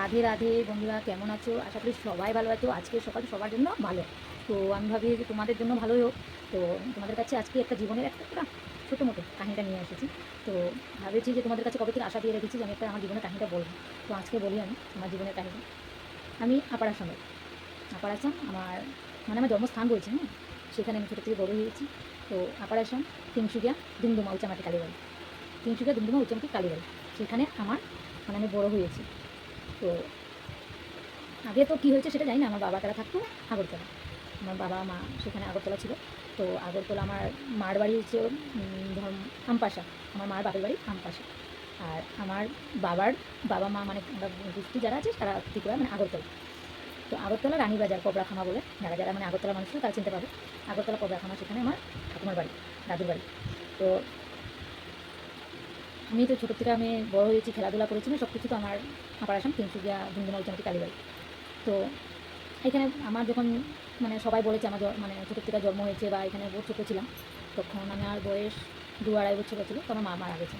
রাধে রাধে বন্ধুরা, কেমন আছো? আশা করি সবাই ভালো আছো। আজকে সকাল সবার জন্য ভালো। তো আমি ভাবি যে তোমাদের জন্য ভালোই হোক। তো তোমাদের কাছে আজকে একটা জীবনের একটা ছোটো মোটো কাহিনীটা নিয়ে এসেছি। তো ভাবেছি যে তোমাদের কাছে কবে থেকে আশা দিয়ে রেখেছি যে আমি একটা আমার জীবনের কাহিনীটা বলবো। তো আজকে বলি আমি আমার জীবনের কাহিনী। আমি আপার আসামের, আপার আসাম আমার মানে আমার জন্মস্থান বলছি, হ্যাঁ, সেখানে আমি ছোটো থেকে বড় হয়েছি। তো আপার আসাম তিনসুকিয়া দুমদুমা উচ্চামাটি কালীবাড়ি, তিনসুকিয়া দুমদুমা উচ্চামাটি কালীবাড়ি, সেখানে আমার মানে আমি বড় হয়েছি। তো আগে তো কী হয়েছে সেটা জানি না। আমার বাবা তারা থাকতো আগরতলা, আমার বাবা মা সেখানে আগরতলা ছিল। তো আগরতলা আমার মার বাড়ি হচ্ছে আমপাশা, আমার মার বাপের বাড়ি আমপাশা। আর আমার বাবার বাবা মা মানে আমরা গোষ্ঠী যারা আছে তারা ত্রিপুরা মানে আগরতলা। তো আগরতলা রানীবাজার কবরাখামা বলে, যারা যারা মানে আগরতলা মানুষ তারা চিনতে পাবে। আগরতলা কবরাখামা, সেখানে আমার ঠাকুমার বাড়ি, দাদুর বাড়ি। তো আমি তো ছোটোর থেকে আমি বড় হয়েছি, খেলাধুলা করেছি না, সব কিছু তো আমার আপার আসাম তিনসুকিয়া দুমদুমা উচ্চামাটি কালীবাড়ি। তো এখানে আমার যখন মানে সবাই বলেছে আমার মানে ছোটোর থেকে জন্ম হয়েছে বা এখানে বহু ছোটো ছিলাম, তখন আমার বয়স 2-2.5 বছর হয়েছিল, তো আমার মা মারা গেছে।